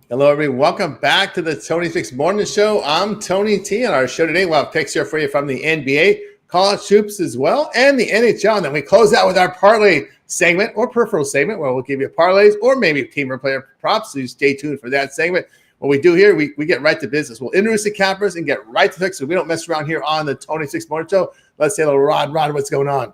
Hello, everyone. Welcome back to the Tony Fix Morning Show. I'm Tony T. On our show today, we'll have picks here for you from the NBA, college hoops as well, and the NHL. And then we close out with our parlay segment or peripheral segment where we'll give you parlays or maybe team or player props. So you stay tuned for that segment. What we do here, we get right to business. We'll introduce the cappers and get right to picks so we don't mess around here on the Tony Fix Morning Show. Let's say hello, Rod. Rod, what's going on?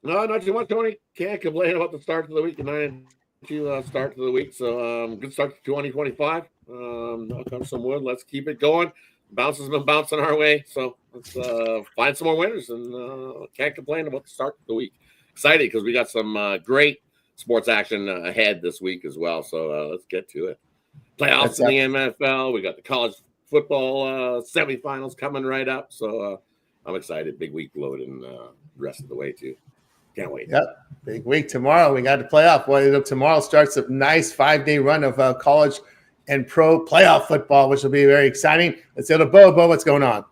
No, not too much, Tony. Can't complain about the start of the week. The 9-2 start to the week. So good start to 2025. Knock on some wood. Let's keep it going. Bounce has been bouncing our way. So let's find some more winners and can't complain about the start of the week. Excited because we got some great sports action ahead this week as well. So let's get to it. Playoffs in the NFL. We got the college football semifinals coming right up. So I'm excited. Big week loading the rest of the way too. Can't wait. Yep. Big week tomorrow. We got the playoff. Well, tomorrow starts a nice 5-day run of college and pro playoff football, which will be very exciting. Let's go to Bo. Bo, what's going on?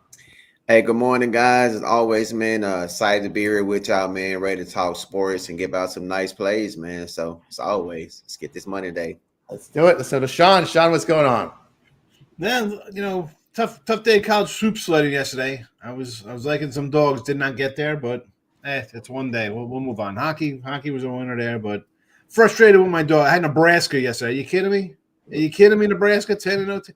Hey, good morning, guys. As always, man, excited to be here with y'all, man. Ready to talk sports and give out some nice plays, man. So, as always, let's get this money day. Let's do it. So to Sean. Sean, what's going on? Man, tough day of college soup sledding yesterday. I was liking some dogs. Did not get there, but it's one day. We'll move on. Hockey was a winner there, but frustrated with my dog. I had Nebraska yesterday. Are you kidding me? Nebraska 10-0.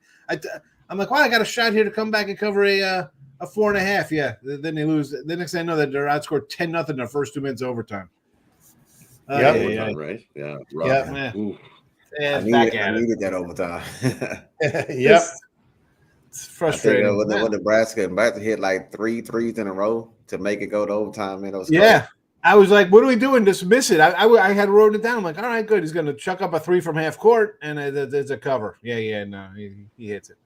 I'm like, wow, I got a shot here to come back and cover a 4.5. Yeah. Then they lose. The next thing I know that they're outscored 10-0 in the first 2 minutes of overtime. Right? Yeah. I needed that overtime. Yep. It's frustrating. With Nebraska about to hit like 3 threes in a row to make it go to overtime, man. Yeah. I was like, what are we doing? Dismiss it. I had wrote it down. I'm like, all right, good. He's going to chuck up a 3 from half court, and there's a cover. No, he hits it.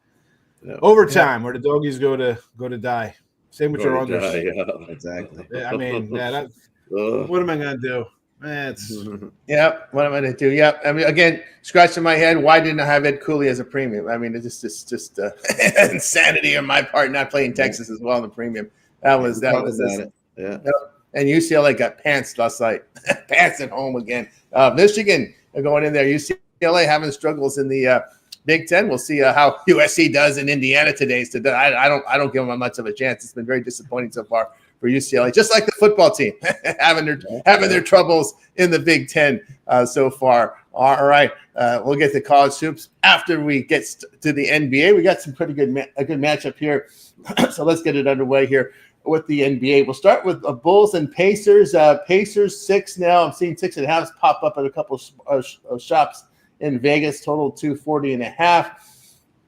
Yeah. Overtime, where the doggies go to die. Same with your unders. Yeah, exactly. I mean, what am I going to do? Yep. What am I going to do? Yep. I mean, again, scratching my head. Why didn't I have Ed Cooley as a premium? I mean, it's just insanity on my part not playing Texas as well in the premium. That was it. Yeah. Yep. And UCLA got pantsed last night. Pants at home again. Michigan going in there. UCLA having struggles in the Big Ten. We'll see how USC does in Indiana today. So I don't give them much of a chance. It's been very disappointing so far for UCLA, just like the football team having their troubles in the Big Ten so far. All right, we'll get to college hoops after we get to the NBA. We got some pretty good a good matchup here, so let's get it underway here with the NBA. We'll start with Bulls and Pacers. Pacers 6 now. I'm seeing 6.5 pop up at a couple of shops in Vegas. Total 240.5.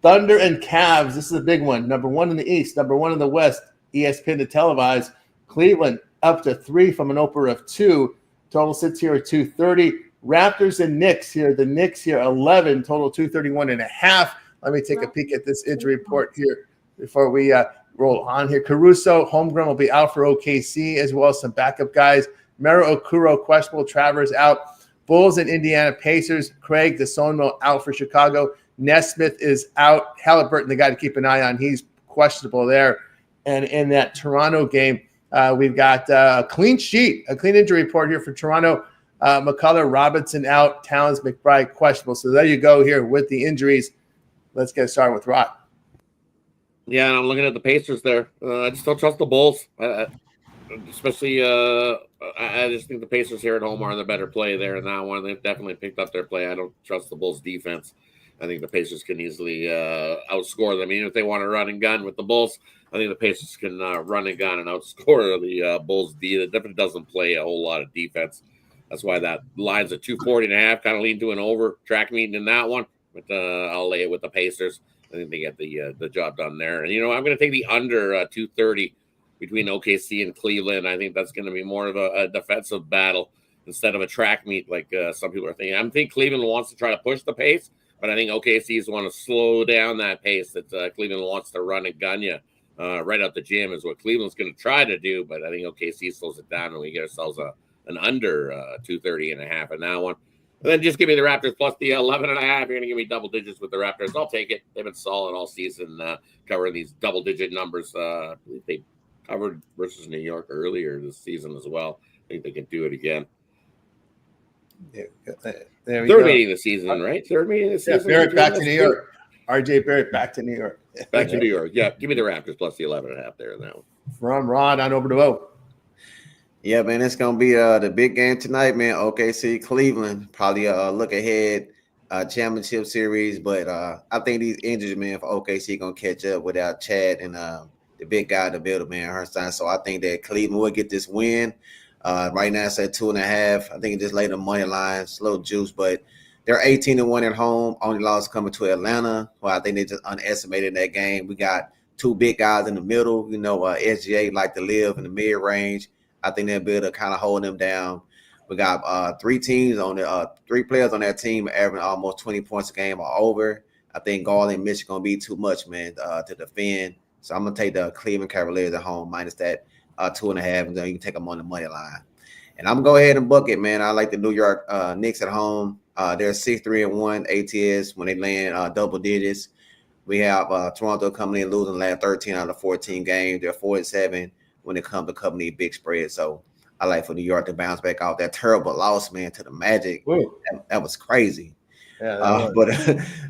Thunder and Cavs. This is a big one. Number 1 in the East, number 1 in the West. ESPN to televise. Cleveland up to 3 from an opener of 2. Total sits here at 230. Raptors and Knicks here. The Knicks here 11. Total 231.5. Let me take a peek at this injury report here before we roll on here. Caruso, Holmgren will be out for OKC, as well as some backup guys. Mero Okuro, questionable. Travers out. Bulls and Indiana Pacers. Craig DeSono out for Chicago. Nesmith is out. Halliburton, the guy to keep an eye on. He's questionable there. And in that Toronto game, we've got a clean injury report here for Toronto. McCullough, Robinson out. Towns, McBride questionable. So there you go here with the injuries. Let's get started with Rod. Yeah, and I'm looking at the Pacers there. I just don't trust the Bulls. Especially, I just think the Pacers here at home are the better play there in that one. They've definitely picked up their play. I don't trust the Bulls' defense. I think the Pacers can easily outscore them. Even if they want to run and gun with the Bulls, I think the Pacers can run and gun and outscore the Bulls' D. That definitely doesn't play a whole lot of defense. That's why that line's at 240.5, kind of lean to an over track meeting in that one. But I'll lay it with the Pacers. I think they get the job done there. And, I'm going to take the under 230 between OKC and Cleveland. I think that's going to be more of a defensive battle instead of a track meet like some people are thinking. I think Cleveland wants to try to push the pace, but I think OKC's want to slow down that pace that Cleveland wants to run and gun you right out the gym is what Cleveland's going to try to do. But I think OKC slows it down and we get ourselves an under 230.5 in that one. And then just give me the Raptors plus the 11.5. You're going to give me double digits with the Raptors. I'll take it. They've been solid all season covering these double-digit numbers. They covered versus New York earlier this season as well. I think they can do it again. There we Third go. meeting of the season, right? Third meeting of the Yeah, season. Barrett back to New York. RJ Barrett back to New York. Back to New York. Yeah, give me the Raptors plus the 11.5 there in that one. From Ron on over to O. Yeah, man, it's gonna be the big game tonight, man. OKC Cleveland, probably a look ahead championship series, but I think these injuries, man, for OKC gonna catch up without Chad and the big guy in the middle, man, Herstein. So I think that Cleveland will get this win. Right now it's at 2.5. I think it just laid the money line, slow juice, but they're 18-1 at home. Only loss coming to Atlanta. Well, I think they just underestimated that game. We got two big guys in the middle. You know, SGA like to live in the mid range. I think they'll be able to kind of hold them down. We got three players on that team averaging almost 20 points a game or over. I think Garland and Mitch gonna be too much, man, to defend. So I'm gonna take the Cleveland Cavaliers at home minus that 2.5, and then you can take them on the money line. And I'm gonna go ahead and book it, man. I like the New York Knicks at home. They're 6-3-1 ATS when they land double digits. We have Toronto coming in losing the last 13 out of 14 games. They're 4-7 when it comes to covering these big spreads. So I like for New York to bounce back off that terrible loss, man, to the Magic. That was crazy. Yeah, But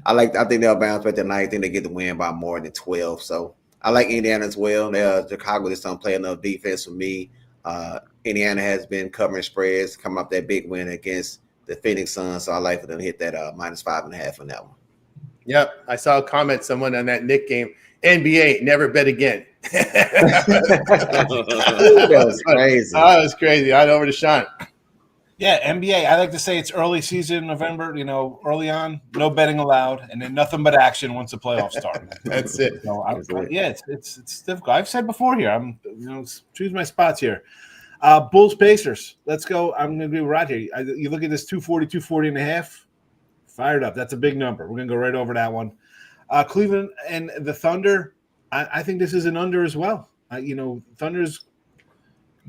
I think they'll bounce back tonight. I think they get the win by more than 12. So I like Indiana as well. Chicago just don't play enough defense for me. Indiana has been covering spreads, coming up that big win against the Phoenix Suns. So I like for them to hit that minus 5.5 on that one. Yep. I saw a comment, someone on that Nick game. NBA, never bet again. That was crazy. Oh, that was crazy. I'd over to Sean. Yeah, NBA. I like to say it's early season, November. Early on, no betting allowed, and then nothing but action once the playoffs start. That's it. It's difficult. I've said before here. I'm choose my spots here. Bulls Pacers. Let's go. I'm going to be right here. You look at this 240 and a half. Fired up. That's a big number. We're going to go right over that one. Cleveland and the Thunder. I think this is an under as well. Thunder's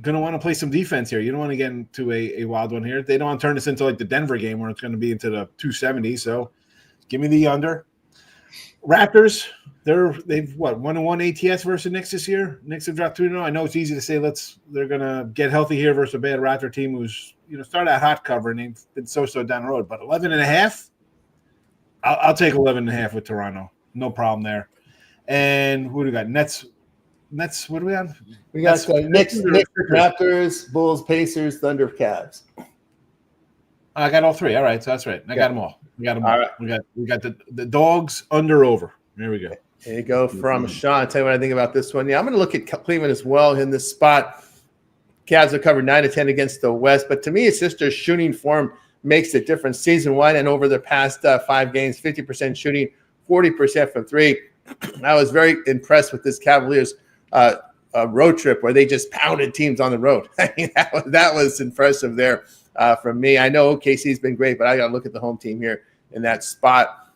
going to want to play some defense here. You don't want to get into a wild one here. They don't want to turn this into like the Denver game where it's going to be into the 270. So give me the under. Raptors, they've 1-1 ATS versus Knicks this year. Knicks have dropped 2-0. I know it's easy to say they're going to get healthy here versus a bad Raptor team who's started out hot cover and they've been so down the road. But 11.5, I'll take 11.5 with Toronto. No problem there. And what do we got? Nets. What do we have? We got Knicks, Raptors, Bulls, Pacers, Thunder, Cavs. I got all three. All right, so that's right. I got them all. We got them all. Right. We got the dogs under over. There we go. There you go from Sean. I'll tell you what I think about this one. Yeah, I'm going to look at Cleveland as well in this spot. Cavs have covered 9-10 against the West, but to me, it's just their shooting form makes a difference. Season 1 and over the past 5 games, 50% shooting, 40% from 3. I was very impressed with this Cavaliers road trip where they just pounded teams on the road. I mean, that was impressive there from me. I know OKC's been great, but I got to look at the home team here in that spot.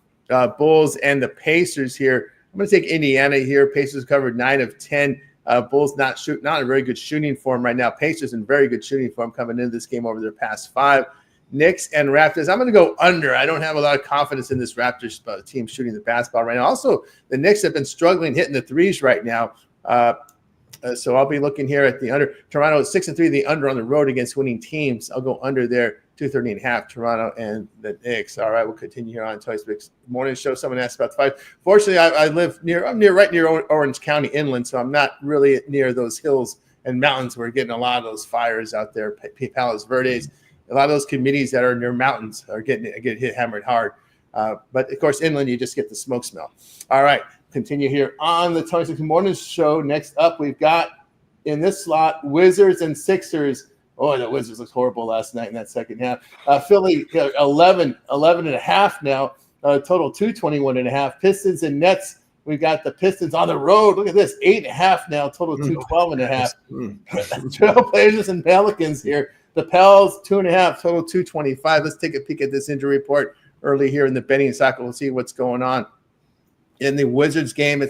Bulls and the Pacers here. I'm going to take Indiana here. Pacers covered 9 of 10. Bulls not in a very good shooting form right now. Pacers in very good shooting form coming into this game over their past 5. Knicks and Raptors. I'm going to go under. I don't have a lot of confidence in this Raptors team shooting the basketball right now. Also, the Knicks have been struggling hitting the threes right now. So I'll be looking here at the under. Toronto is 6-3, the under on the road against winning teams. I'll go under there, 230.5, Toronto and the Knicks. All right, we'll continue here on Toys Mix Morning Show. Someone asked about the fight. Fortunately, I live right near Orange County inland, so I'm not really near those hills and mountains. We're getting a lot of those fires out there, Palos Verdes. A lot of those committees that are near mountains are getting hit hammered hard. But, of course, inland, you just get the smoke smell. All right, continue here on the 26 Morning Show. Next up, we've got in this slot Wizards and Sixers. Oh, the Wizards looked horrible last night in that second half. Philly 11.5 now, total 221.5. Pistons and Nets. We've got the Pistons on the road. Look at this, 8.5 now, total 212.5. Trailblazers and Pelicans here. The Pels, 2.5, total 225. Let's take a peek at this injury report early here in the betting cycle. We'll see what's going on. In the Wizards game,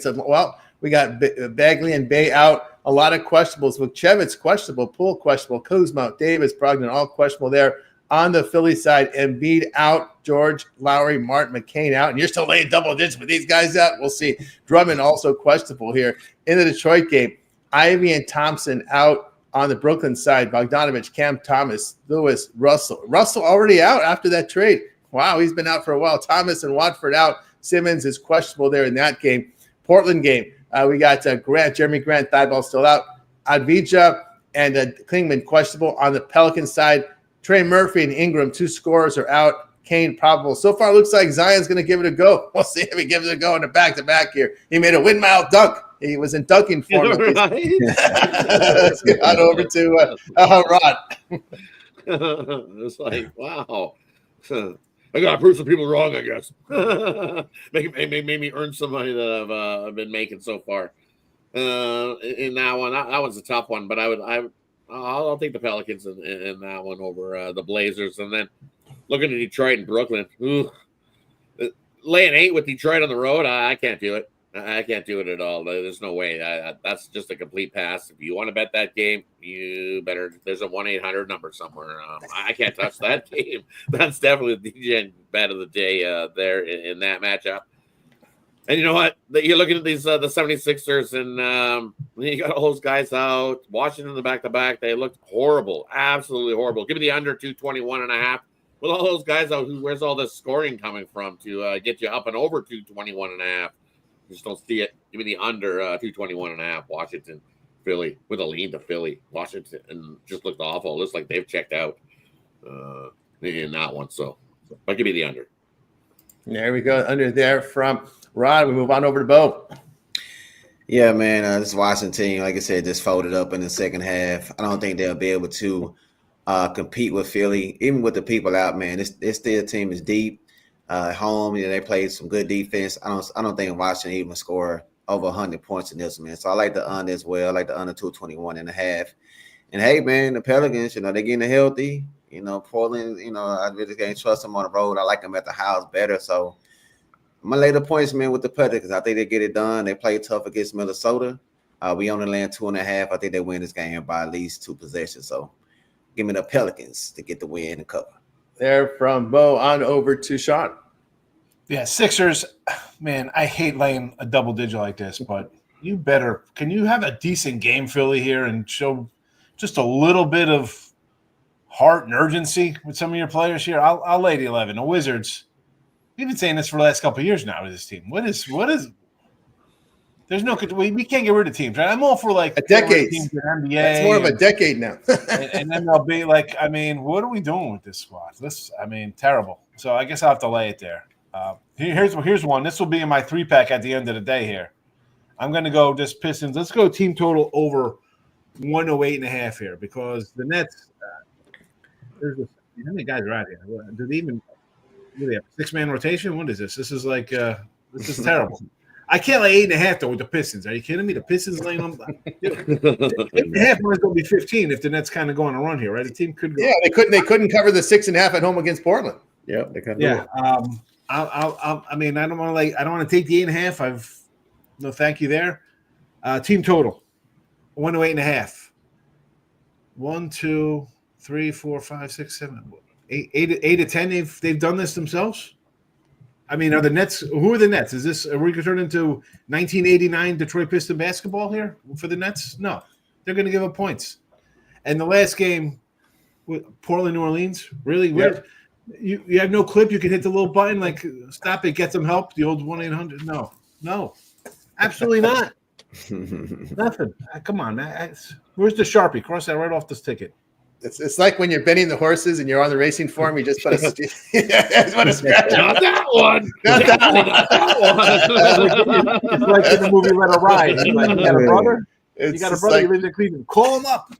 we got Bagley and Bay out. A lot of questionables. Vucevic questionable, Poole questionable, Kuzma, Davis, Brogdon, all questionable there. On the Philly side, Embiid out, George, Lowry, Martin, McCain out. And you're still laying double digits with these guys out. We'll see. Drummond also questionable here. In the Detroit game, Ivy and Thompson out. on the Brooklyn side, Bogdanovich, Cam Thomas, Lewis, Russell. Russell already out after that trade. Wow, he's been out for a while. Thomas and Watford out. Simmons is questionable there in that game. Portland game, we got Jeremy Grant, Thibault still out. Advija and Klingman questionable on the Pelican side. Trey Murphy and Ingram, 2 scorers are out. Kane probable. So far, looks like Zion's going to give it a go. We'll see if he gives it a go in the back-to-back here. He made a windmill dunk. He was in dunking form. Let's get on over to Rod. It's like, wow. I got to prove some people wrong, I guess. Made me earn some money that I've been making so far. In that one, that one's a tough one, but I'll take the Pelicans in that one over the Blazers. And then looking at Detroit and Brooklyn, laying 8 with Detroit on the road, I can't do it. I can't do it at all. There's no way. That's just a complete pass. If you want to bet that game, you better. There's a 1-800 number somewhere. I can't touch that game. That's definitely the DJ bet of the day there in that matchup. And you know what? You're looking at these the 76ers, and you got all those guys out. Washington in the back-to-back. They looked horrible, absolutely horrible. Give me the under 221.5. With all those guys out, where's all this scoring coming from to get you up and over 221.5? Just don't see it. Give me the under 221.5. Washington, Philly with a lean to Philly. Washington and just looked awful. It looks like they've checked out in that one. So I'll give me the under. There we go. Under there from Rod. We move on over to Bo. Yeah, man. This Washington team, like I said, just folded up in the second half. I don't think they'll be able to compete with Philly, even with the people out, man. This still team is deep. Home, they played some good defense. I don't think Washington even score over 100 points in this, man. So I like the under as well. I like the under 221.5. And hey, man, the Pelicans, they're getting healthy. Portland, I really can't trust them on the road. I like them at the house better. So I'm gonna lay the points, man, with the Pelicans. I think they get it done. They play tough against Minnesota. We only land 2.5. I think they win this game by at least 2 possessions. So give me the Pelicans to get the win and cover. There from Bo on over to Sean. Yeah, Sixers, man, I hate laying a double digit like this, but can you have a decent game, Philly, here and show just a little bit of heart and urgency with some of your players here? I'll lay the 11. The Wizards, we've been saying this for the last couple of years now with this team. What is there's no we can't get rid of teams, right? I'm all for like a decade. NBA. It's more of a decade now. and then they'll be like, what are we doing with this squad? Terrible. So I guess I'll have to lay it there. Here's one. This will be in my 3-pack at the end of the day here. I'm going to go just Pistons. Let's go team total over 108.5 here because the Nets. How many guys are out here? Do they have a 6-man rotation? What is this? This is like this is terrible. I can't lay 8.5 though with the Pistons. Are you kidding me? The Pistons laying on 8.5 might go be 15 if the Nets kind of go on a run here, right? The team could go. Yeah, they couldn't cover the 6.5 at home against Portland. Yeah, they couldn't. Yeah. I don't want to take the 8.5. No, thank you there. Team total 108.5. 1, 2, 3, 4, 5, 6, 7, 8 to 10. They've done this themselves. Are the Nets? Who are the Nets? Are we going to turn into 1989 Detroit Piston basketball here for the Nets? No, they're going to give up points. And the last game, Portland, New Orleans, really? Yep. You have no clip. You can hit the little button like stop it, get some help. The old 1-800. No, absolutely not. Nothing. Come on, man. Where's the Sharpie? Cross that right off this ticket. It's like when you're betting the horses and you're on the racing form, you just put a scratch. Not that one. Not that one. It's like in the movie Let It Ride. You got a brother? You got a brother who lives in Cleveland. Call him up.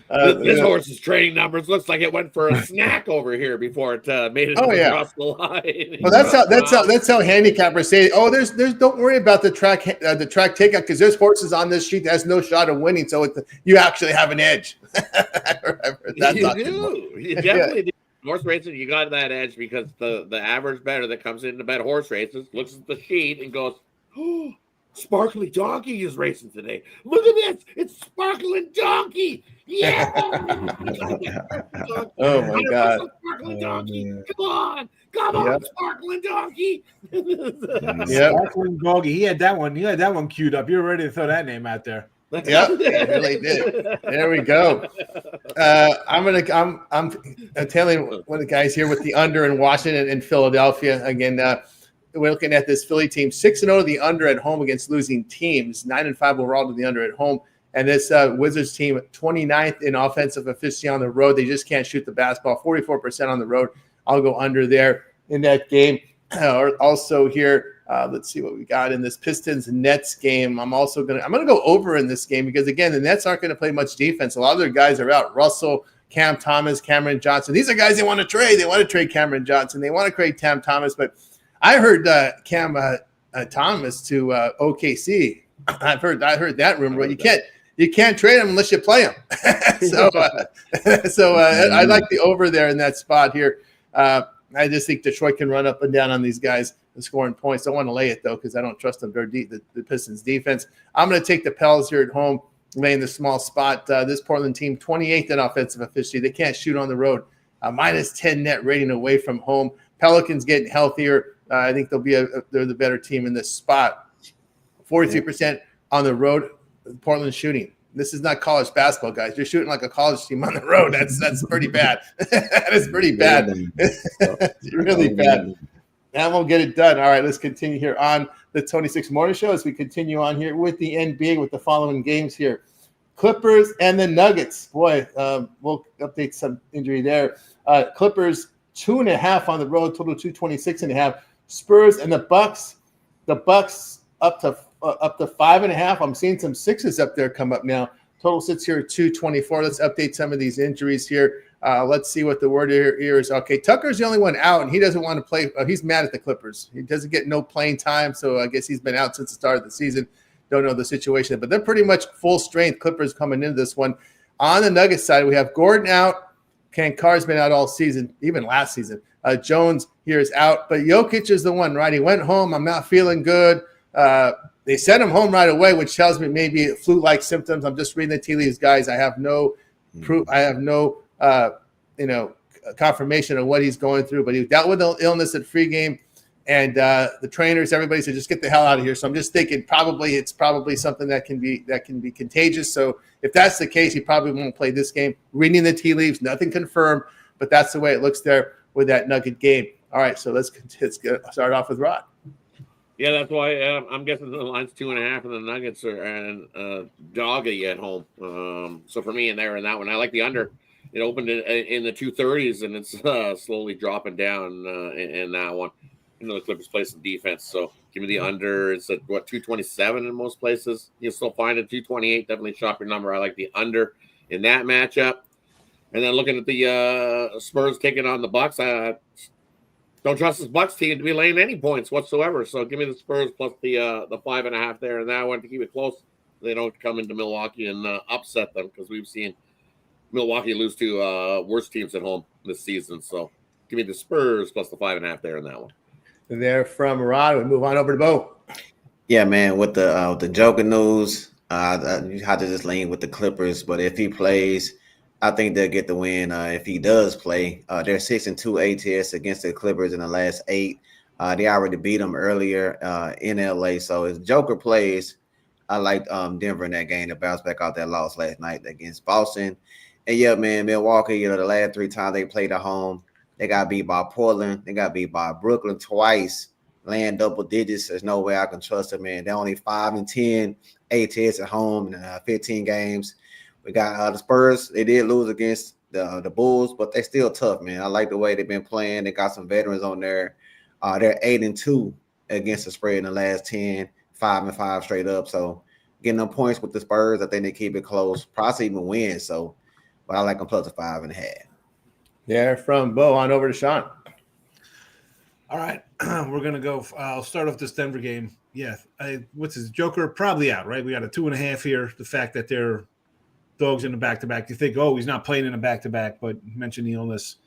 This horse's training numbers looks like it went for a snack over here before it made it across the line. Well, that's how handicappers say, there's don't worry about the track takeout because there's horses on this sheet that has no shot of winning, so you actually have an edge. You definitely do. Horse racing, you got that edge because the average bettor that comes in to bet horse races looks at the sheet and goes, "Oh, Sparkly Donkey is racing today. Look at this. It's Sparkling Donkey. Yeah." Oh, my God. Sparkling Donkey. Come on, Sparkling Donkey. Sparkling Donkey. He had that one queued up. You're ready to throw that name out there. Yep, it really did. There we go. I'm telling one of the guys here with the under in Washington and Philadelphia. Again, we're looking at this Philly team 6-0 to the under at home against losing teams. 9-5 overall to the under at home. And this Wizards team, 29th in offensive efficiency on the road. They just can't shoot the basketball. 44% on the road. I'll go under there in that game. Also here, let's see what we got in this Pistons-Nets game. I'm gonna go over in this game because again, the Nets aren't going to play much defense. A lot of their guys are out. Russell, Cam Thomas, Cameron Johnson. These are guys they want to trade. They want to trade Cameron Johnson. They want to trade Cam Thomas. But I heard Cam Thomas to OKC. I heard that rumor. But you can't trade him unless you play him. so I like the over there in that spot here. I just think Detroit can run up and down on these guys and scoring points. Don't want to lay it, though, because I don't trust them. The Pistons defense. I'm going to take the Pels here at home, laying the small spot. This Portland team, 28th in offensive efficiency. They can't shoot on the road. -10 net rating away from home. Pelicans getting healthier. I think they're the better team in this spot. 43% on the road. Portland shooting. This is not college basketball, guys. You're shooting like a college team on the road. That's pretty bad. That is pretty bad. It's really bad. And we'll get it done. All right, let's continue here on the 26 Morning Show as we continue on here with the NBA with the following games here. Clippers and the Nuggets. Boy, we'll update some injury there. Clippers 2.5 on the road, total 226.5. Spurs and the Bucks. The Bucks up to 5.5. I'm seeing some 6s up there come up now. Total sits here at 224. Let's update some of these injuries here. Let's see what the word here is. Okay, Tucker's the only one out, and he doesn't want to play. He's mad at the Clippers. He doesn't get no playing time, so I guess he's been out since the start of the season. Don't know the situation, but they're pretty much full strength Clippers coming into this one. On the Nuggets side, we have Gordon out. Carr's been out all season, even last season. Jones here is out, but Jokic is the one, right? He went home. I'm not feeling good. They sent him home right away, which tells me maybe flu-like symptoms. I'm just reading the tea leaves, guys. I have no proof. I have no, confirmation of what he's going through. But he dealt with the illness at free game, and the trainers, everybody said, just get the hell out of here. So I'm just thinking it's probably something that can be contagious. So if that's the case, he probably won't play this game. Reading the tea leaves, nothing confirmed, but that's the way it looks there with that Nugget game. All right, so let's start off with Rod. Yeah, that's why I'm guessing the line's 2.5, and the Nuggets are doggy at home. So for me, in that one, I like the under. It opened in the 230s, and it's slowly dropping down in that one. The Clippers play some defense, so give me the under. It's at 227 in most places. You'll still find it 228. Definitely shop your number. I like the under in that matchup. And then looking at the Spurs taking on the Bucks, don't trust this Bucks team to be laying any points whatsoever. So give me the Spurs plus the 5.5 there, and that one to keep it close. They don't come into Milwaukee and upset them, because we've seen Milwaukee lose to worse teams at home this season. So give me the Spurs plus the 5.5 there in that one. There from Rod. We move on over to Bo. Yeah, man. With the Joker news, you have to just lean with the Clippers. But if he plays, I think they'll get the win. If he does play, they're 6-2 ATS against the Clippers in the last 8. They already beat them earlier in LA. So if Joker plays, I like Denver in that game to bounce back out that loss last night against Boston. And yeah, man, Milwaukee, the last 3 times they played at home, they got beat by Portland. They got beat by Brooklyn twice, laying double digits. There's no way I can trust them, man. They're only 5-10 ATS at home in 15 games. We got the Spurs. They did lose against the Bulls, but they're still tough, man. I like the way they've been playing. They got some veterans on there. They're 8-2 against the spread in the last 10, 5-5 straight up. So getting them points with the Spurs, I think they keep it close. Probably even win. So, but I like them plus a 5.5. There from Bo on over to Sean. All right, we're gonna go. I'll start off this Denver game. Yeah, what's his Joker? Probably out, right? We got a 2.5 here. The fact that they're dogs in the back-to-back, you think, oh, he's not playing in a back-to-back, but you mentioned the illness.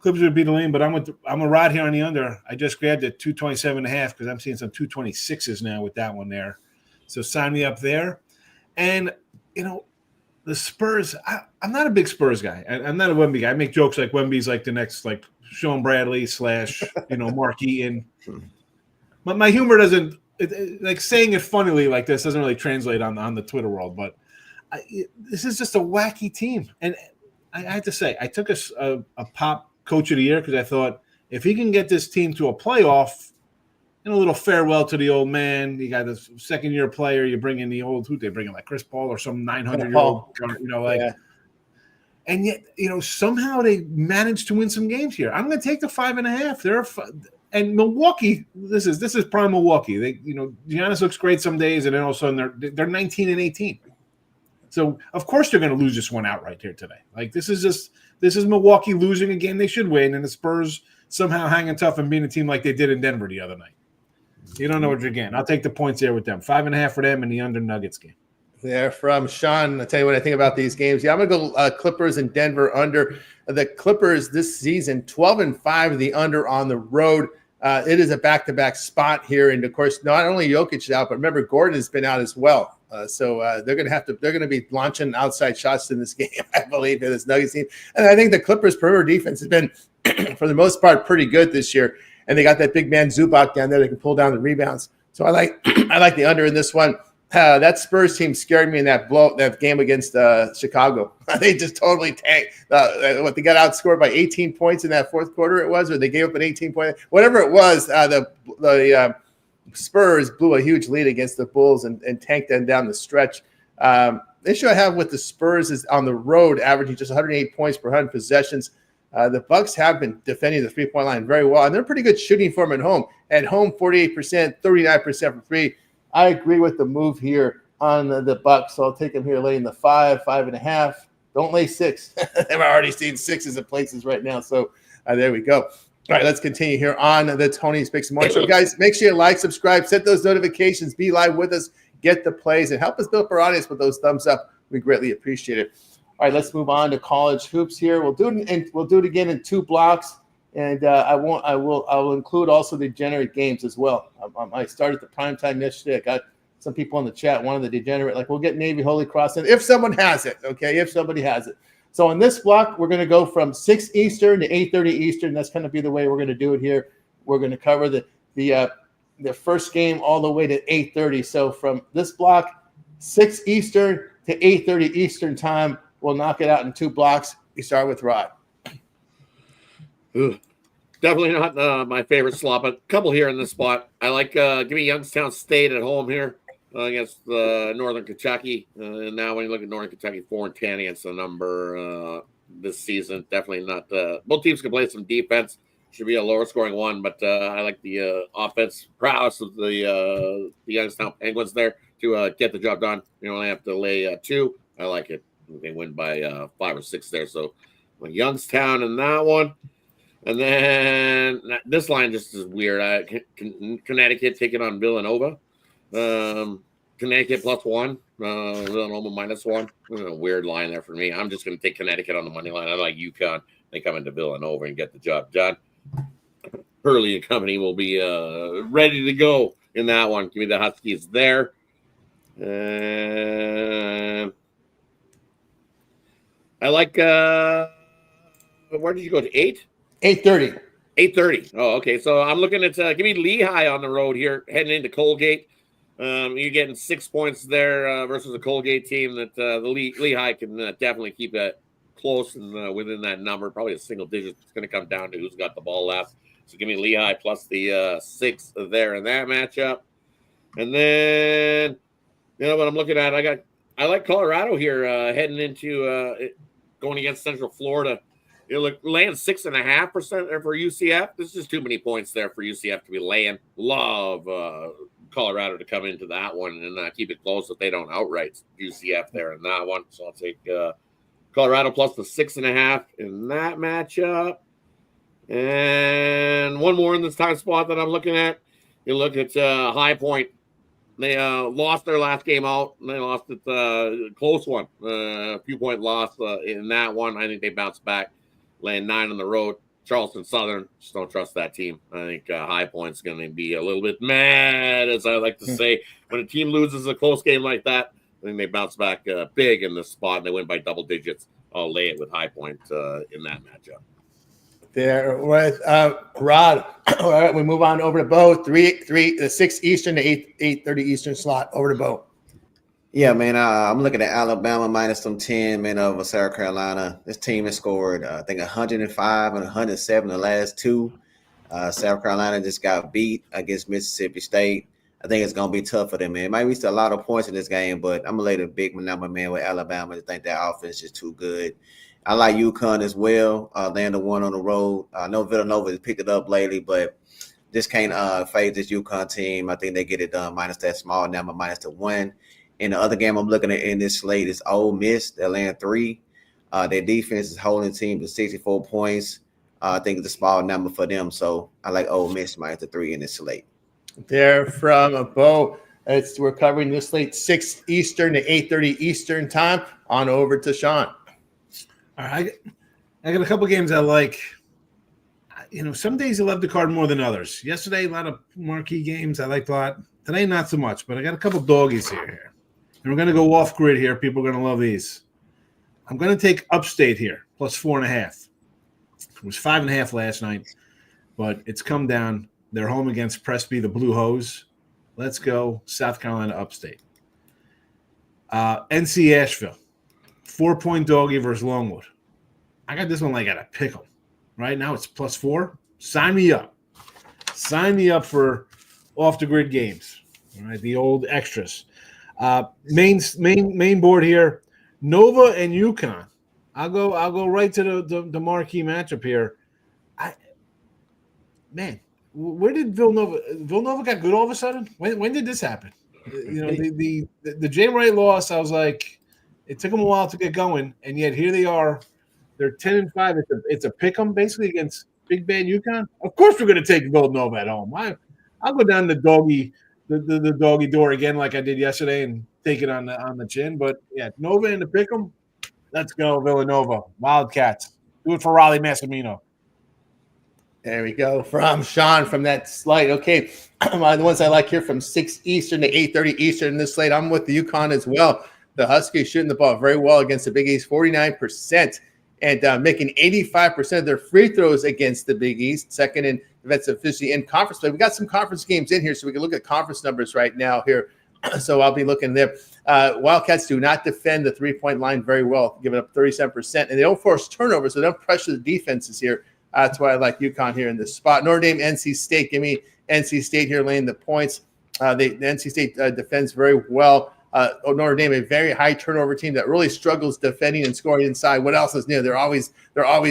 Clippers would be the lane, but I'm a ride here on the under. I just grabbed it 227.5 because I'm seeing some 226s now with that one there. So sign me up there. And the Spurs, I'm not a big Spurs guy. I'm not a Wemby guy. I make jokes like Wemby's like the next like Sean Bradley / Mark Eaton. But my humor doesn't like saying it funnily like this doesn't really translate on the Twitter world. But this is just a wacky team. And I have to say, I took a pop coach of the year because I thought if he can get this team to a playoff and a little farewell to the old man, you got this second-year player, you bring in the old, who they bring in, like Chris Paul or some 900-year-old, and yet, somehow they managed to win some games here. I'm going to take the 5.5. And Milwaukee, this is prime Milwaukee. They, Giannis looks great some days, and then all of a sudden they're 19-18. So of course they're going to lose this one outright here today. Like this is Milwaukee losing a game they should win, and the Spurs somehow hanging tough and being a team like they did in Denver the other night. You don't know what you're getting. I'll take the points there with them. 5.5 for them in the under Nuggets game. There from Sean. I'll tell you what I think about these games. Yeah, I'm going to go Clippers and Denver under. The Clippers this season, 12-5 the under on the road. It is a back-to-back spot here. And, of course, not only Jokic is out, but remember, Gordon has been out as well. So they're going to be launching outside shots in this game, I believe, in this Nuggets team. And I think the Clippers' perimeter defense has been, for the most part, pretty good this year. And they got that big man Zubac down there that can pull down the rebounds. So I like the under in this one. That Spurs team scared me in that game against Chicago. They just totally tanked. They got outscored by 18 points in that fourth quarter it was, or they gave up an 18-point. Whatever it was, the Spurs blew a huge lead against the Bulls and tanked them down the stretch. The issue I have with the Spurs is on the road, averaging just 108 points per 100 possessions. The Bucks have been defending the three-point line very well, and they're pretty good shooting for them at home. At home, 48%, 39% from three. I agree with the move here on the Bucks, so I'll take them here laying the 5.5. Don't lay 6. I've already seen 6s in places right now, so there we go. All right, let's continue here on the Tony's Picks Morning Show. Guys, make sure you like, subscribe, set those notifications, be live with us, get the plays, and help us build up our audience with those thumbs up. We greatly appreciate it. All right, let's move on to college hoops here. We'll do it again in 2 blocks. And I will include also the degenerate games as well. I started the prime time yesterday. I got some people in the chat wanted the degenerate. Like, we'll get Navy Holy Cross in if someone has it. Okay, if somebody has it. So in this block, we're going to go from 6 Eastern to 8:30 Eastern. That's going to be the way we're going to do it here. We're going to cover the first game all the way to 8:30. So from this block, 6 Eastern to 8:30 Eastern time, we'll knock it out in 2 blocks. We start with Rod. Ugh. Definitely not my favorite slot, but a couple here in this spot. I like give me Youngstown State at home here against Northern Kentucky. And now when you look at Northern Kentucky, 4-10 against the number this season, definitely not. Both teams can play some defense. Should be a lower scoring one, but I like the offense prowess of the Youngstown Penguins there to get the job done. You only have to lay 2. I like it. They win by 5 or 6 there. So Youngstown in that one. And then this line just is weird. Connecticut taking on Villanova. Connecticut +1. Villanova -1. A weird line there for me. I'm just going to take Connecticut on the money line. I like UConn. They come into Villanova and get the job done. Hurley and company will be ready to go in that one. Give me the Huskies there. I like where did you go to 8? 8:30. 8:30. Oh, okay. So I'm looking at give me Lehigh on the road here, heading into Colgate. You're getting 6 points there versus a Colgate team that the Lehigh can definitely keep it close and within that number. Probably a single digit. It's going to come down to who's got the ball left. So give me Lehigh plus the 6 there in that matchup. And then what I'm looking at, I like Colorado here heading into going against Central Florida. Laying 6.5% there for UCF. There's just too many points there for UCF to be laying. Love Colorado to come into that one and keep it close if they don't outright UCF there in that one. So I'll take Colorado plus the 6.5 in that matchup. And one more in this time spot that I'm looking at. You look at High Point. They lost their last game out. They lost it close one. A few point loss in that one. I think they bounced back. Laying 9 on the road. Charleston Southern, just don't trust that team. I think High Point's going to be a little bit mad, as I like to say. When a team loses a close game like that, I think they bounce back big in this spot, and they win by double digits. I'll lay it with High Point in that matchup. There with Rod. All right, we move on over to Bo. 6 Eastern to 8:30 Eastern slot. Over to Bo. Yeah, man. I'm looking at Alabama minus some 10, man, over South Carolina. This team has scored, I think, 105 and 107 the last two. South Carolina just got beat against Mississippi State. I think it's going to be tough for them, man. It might reach a lot of points in this game, but I'm going to lay the big number, man, with Alabama. I think that offense is too good. I like UConn as well. They're the one on the road. I know Villanova has picked it up lately, but just can't fade this UConn team. I think they get it done minus that small number, minus the one. And the other game I'm looking at in this slate is Ole Miss. They're laying 3. Their defense is holding the team to 64 points. I think it's a small number for them. So I like Ole Miss minus the 3 in this slate. There from a Bo. We're covering this slate 6 Eastern to 8:30 Eastern time. On over to Sean. All right. I got a couple games I like. Some days you love the card more than others. Yesterday, a lot of marquee games I liked a lot. Today, not so much, but I got a couple doggies here. And we're going to go off grid here. People are going to love these. I'm going to take Upstate here, plus 4.5. It was 5.5 last night, but it's come down. They're home against Presby, the Blue Hose. Let's go South Carolina Upstate. NC Asheville, 4-point doggy versus Longwood. I got this one like at a pickle. Right now it's plus 4. Sign me up. Sign me up for off-the-grid games. All right, the old extras. Main board here, Nova and UConn. I'll go right to the marquee matchup here. Where did Villanova got good all of a sudden? When did this happen? The Jay Wright loss, I was like, it took them a while to get going, and yet here they are. They're 10-5. It's a pick 'em basically against Big Bad UConn. Of course, we're going to take Villanova at home. I'll go down the doggy door again like I did yesterday and take it on the chin. But yeah, Nova and the pick 'em. Let's go Villanova Wildcats. Do it for Raleigh Massimino. There we go from Sean from that slate. Okay, the ones I like here from 6 Eastern to 8:30 Eastern in this slate. I'm with the UConn as well. The Huskies shooting the ball very well against the Big East, 49%. And making 85% of their free throws against the Big East, second in defensive efficiency in conference play. We got some conference games in here, so we can look at conference numbers right now here. So I'll be looking there. Wildcats do not defend the three-point line very well, giving up 37%, and they don't force turnovers, so they don't pressure the defenses here. That's why I like UConn here in this spot. Notre Dame, NC State. Give me NC State here laying the points. The NC State defends very well. Notre Dame, a very high turnover team that really struggles defending and scoring inside. What else is new? They're always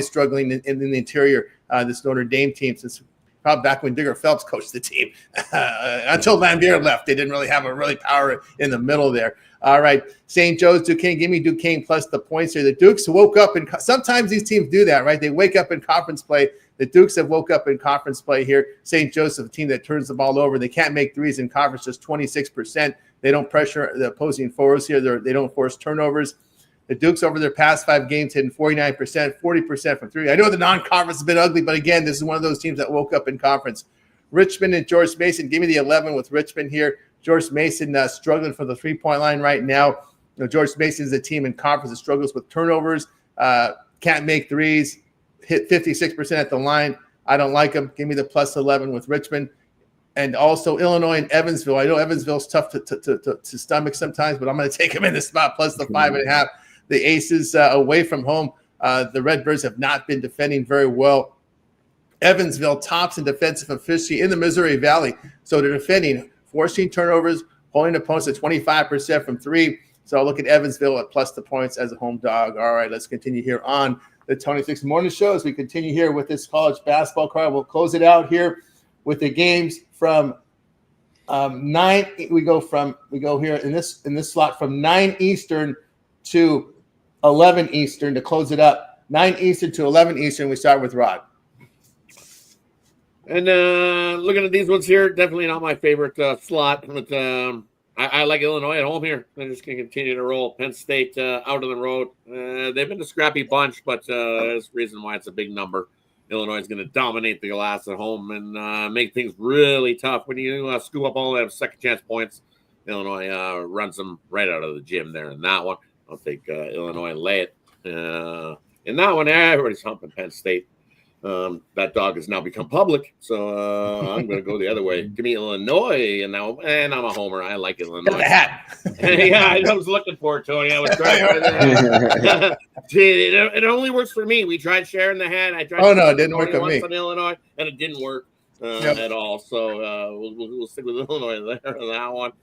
struggling in the interior. This Notre Dame team, since probably back when Digger Phelps coached the team, until Lambier left, they didn't really have a really power in the middle there. All right, St. Joe's, Duquesne. Give me Duquesne plus the points here. The Dukes woke up, and sometimes these teams do that, right? They wake up in conference play. The Dukes have woke up in conference play here. St. Joseph, a team that turns the ball over. They can't make threes in conference, just 26%. They don't pressure the opposing forwards here. They don't force turnovers. The Dukes over their past 5 games hitting 49%, 40% from 3. I know the non-conference has been ugly, but again, this is one of those teams that woke up in conference. Richmond and George Mason. Give me the 11 with Richmond here. George Mason struggling for the three-point line right now. George Mason is a team in conference that struggles with turnovers, can't make threes, hit 56% at the line. I don't like them. Give me the plus 11 with Richmond. And also Illinois and Evansville. I know Evansville's tough to stomach sometimes, but I'm going to take them in the spot plus the 5.5. The Aces away from home. The Redbirds have not been defending very well. Evansville tops in defensive efficiency in the Missouri Valley. So they're defending, forcing turnovers, holding opponents at 25% from 3. So I'll look at Evansville at plus the points as a home dog. All right, let's continue here on the Tony Six Morning Show as we continue here with this college basketball card. We'll close it out here with the games from 9. We go here in this slot from 9 Eastern to 11 Eastern to close it up. 9 Eastern to 11 Eastern. We start with Rod. And looking at these ones here, definitely not my favorite slot. But I like Illinois at home here. They're just going to continue to roll. Penn State out on the road. They've been a scrappy bunch, but there's a reason why it's a big number. Illinois is going to dominate the glass at home and make things really tough. When you scoop up all that second chance points, Illinois runs them right out of the gym there in that one. I'll take Illinois and lay it. In that one, everybody's humping Penn State. That dog has now become public, so I'm going to go the other way. Give me Illinois, and I'm a homer. I like Illinois. The hat. Yeah, I was looking for it, Tony. I was trying to find the hat. It only works for me. We tried sharing the hat. I tried. Oh no, it didn't work on once me. on Illinois, and it didn't work at all. So we'll stick with Illinois there on that one.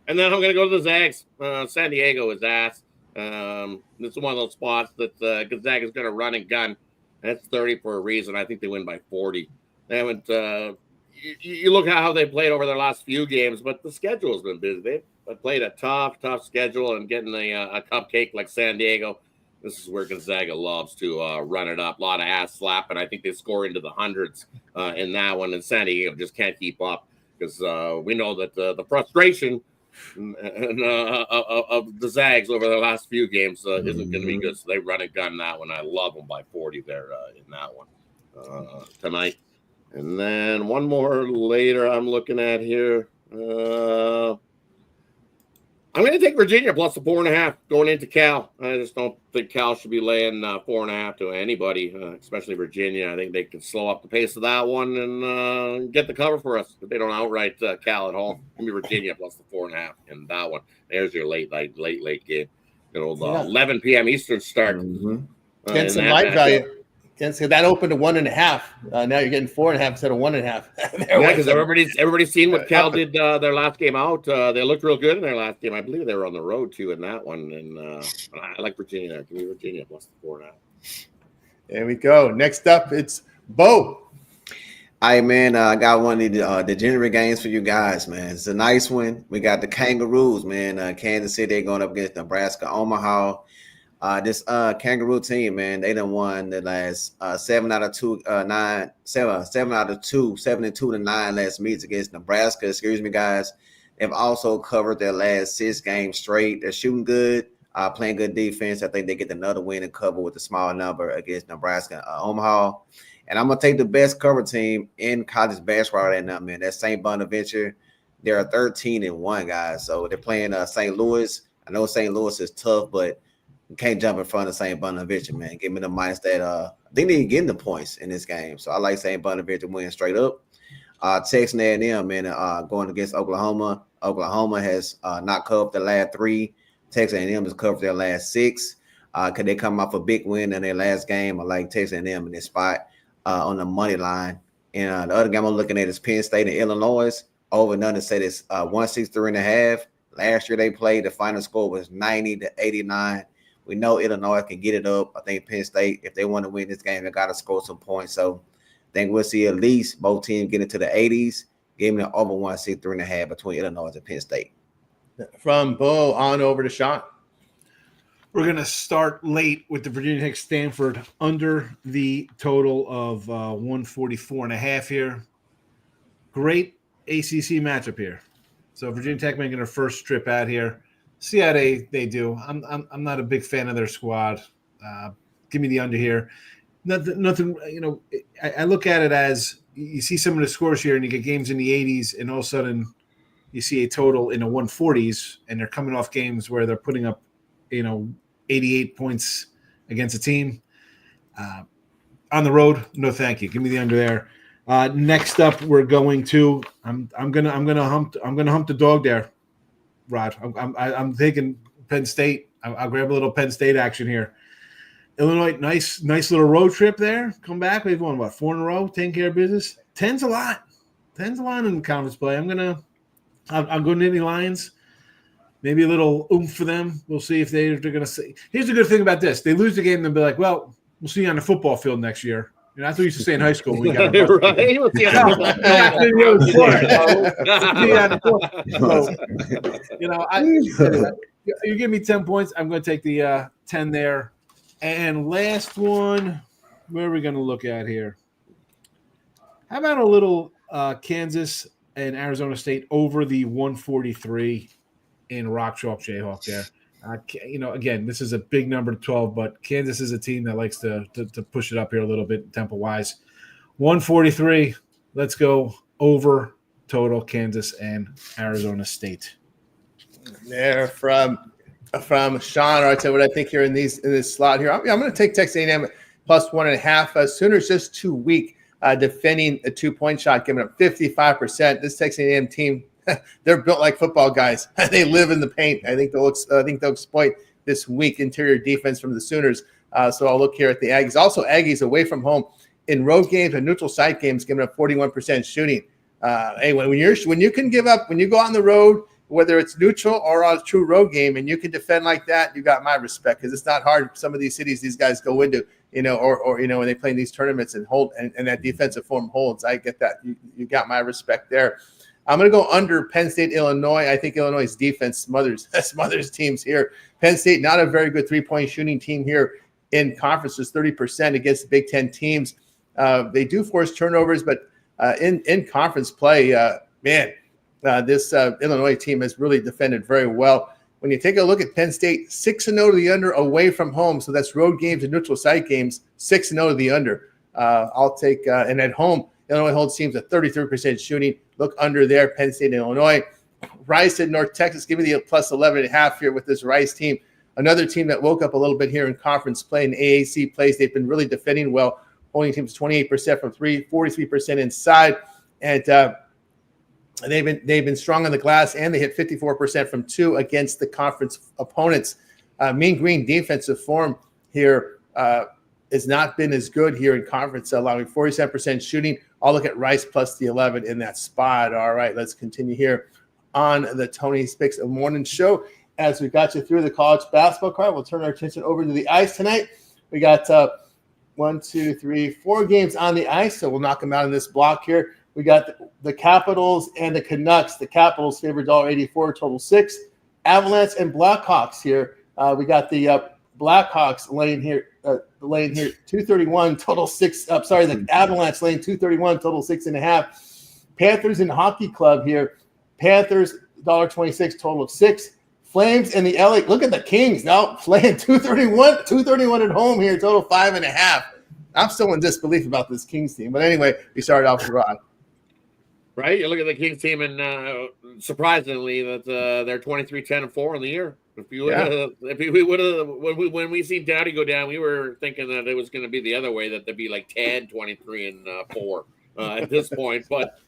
And then I'm going to go to the Zags. San Diego is ass. This is one of those spots that Gonzaga is going to run and gun. That's 30 for a reason. I think they win by 40. They haven't. You look at how they played over their last few games, but the schedule has been busy. They've played a tough schedule, and getting a cupcake like San Diego. This is where Gonzaga loves to run it up. A lot of ass slap, and I think they score into the hundreds in that one. And San Diego just can't keep up because we know that the frustration of the Zags over the last few games isn't going to be good. So they run and gun that one. I love them by 40 there in that one tonight. And then one more later I'm looking at here. I'm going to take Virginia plus the 4.5 going into Cal. I just don't think Cal should be laying 4.5 to anybody, especially Virginia. I think they can slow up the pace of that one and get the cover for us if they don't outright Cal at home. Give me Virginia plus the 4.5 in that one. There's your late game. 11 p.m. Eastern start. Get some light value. That opened to 1.5. Now you're getting 4.5 instead of 1.5. Yeah, because everybody's seen what Cal did their last game out. They looked real good in their last game. I believe they were on the road too in that one. And I like Virginia there. Give me Virginia plus the 4.5. There we go. Next up, it's Bo. All right, man. I got one of the degenerate games for you guys, man. It's a nice one. We got the Kangaroos, man. Kansas City going up against Nebraska, Omaha. This Kangaroo team, man, they done won the last 7 and 2 to 9 last meets against Nebraska. Excuse me, guys. They've also covered their last 6 games straight. They're shooting good, playing good defense. I think they get another win and cover with a small number against Nebraska, Omaha. And I'm gonna take the best cover team in college basketball right now, man. That's St. Bonaventure. They're 13-1, guys. So they're playing St. Louis. I know St. Louis is tough, but you can't jump in front of St. Bonaventure, man. Give me the minus that. I think they get the points in this game. So I like St. Bonaventure win straight up. Texas A&M, man, going against Oklahoma. Oklahoma has not covered the last 3. Texas A&M has covered their last 6. Could they come off a big win in their last game? I like Texas A&M in this spot on the money line. And the other game I'm looking at is Penn State and Illinois. Over and under said it's 163.5. Last year they played. The final score was 90-89. We know Illinois can get it up. I think Penn State, if they want to win this game, they got to score some points. So I think we'll see at least both teams get into the 80s. Give me an over 163.5 between Illinois and Penn State. From Bo on over to Sean. We're going to start late with the Virginia Tech Stanford under the total of 144.5 here. Great ACC matchup here. So Virginia Tech making their first trip out here. See how they do. I'm not a big fan of their squad. Give me the under here. Nothing. I look at it as you see some of the scores here, and you get games in the 80s, and all of a sudden you see a total in the 140s, and they're coming off games where they're putting up, 88 points against a team on the road. No, thank you. Give me the under there. Next up, we're going to. I'm gonna hump the dog there. Rod, I'm taking Penn State. I'll grab a little Penn State action here. Illinois, nice little road trip there. Come back. We've won, 4 in a row, taking care of business. 10's a lot. 10's a lot in conference play. I'll go Nittany Lions. Maybe a little oomph for them. We'll see if they're going to say. Here's the good thing about this. They lose the game, they'll be like, well, we'll see you on the football field next year. That's what we used to say in high school. We got right. We'll see you on the you give me 10 points. I'm going to take the 10 there. And last one, where are we going to look at here? How about a little Kansas and Arizona State over the 143 in Rock Chalk Jayhawk there? Again, this is a big number 12, but Kansas is a team that likes to push it up here a little bit tempo-wise. 143, let's go over total Kansas and Arizona State. There from Sean, or I'll tell you what I think here in this slot here. I'm going to take Texas A&M plus 1.5. Sooners just too weak defending a 2-point shot, giving up 55%. This Texas A&M team, they're built like football guys. They live in the paint. I think they'll exploit this weak interior defense from the Sooners. So I'll look here at the Aggies. Also, Aggies away from home in road games and neutral site games, giving up 41% shooting. Hey, when you can give up, when you go on the road, whether it's neutral or a true road game, and you can defend like that, you got my respect, because it's not hard. Some of these cities these guys go into, or when they play in these tournaments and hold and that defensive form holds. I get that. You got my respect there. I'm going to go under Penn State, Illinois. I think Illinois' defense smothers teams here. Penn State, not a very good 3-point shooting team here in conferences, 30% against the Big Ten teams. They do force turnovers, but in conference play, this Illinois team has really defended very well. When you take a look at Penn State, 6-0 to the under away from home. So that's road games and neutral site games, 6-0 to the under. I'll take, and at home, Illinois holds teams at 33% shooting. Look under there, Penn State and Illinois. Rice in North Texas, give me the plus 11.5 here with this Rice team. Another team that woke up a little bit here in conference play and AAC plays. They've been really defending well, holding teams 28% from 3, 43% inside. And they've been strong on the glass, and they hit 54% from 2 against the conference opponents. Mean Green defensive form here has not been as good here in conference, allowing 47% shooting. I'll look at Rice plus the 11 in that spot. All right, let's continue here on the Tony's Picks of Morning show. As we got you through the college basketball card, we'll turn our attention over to the ice tonight. We got 4 games on the ice, so we'll knock them out in this block here. We got the Capitals and the Canucks. The Capitals favored $1.84, total 6. Avalanche and Blackhawks here. We got the Blackhawks laying here 231, total 6. The Avalanche laying 231, total 6.5. Panthers and Hockey Club here. Panthers $1.26, total of 6. Flames and the LA. Look at the Kings now playing 231 at home here, total 5.5. I'm still in disbelief about this Kings team, but anyway, we started off with Rod. Right, you look at the Kings team, and surprisingly, that they're 23-10-4 in the year. When we seen Dowdy go down, we were thinking that it was going to be the other way, that they'd be like 10-23-4 at this point. But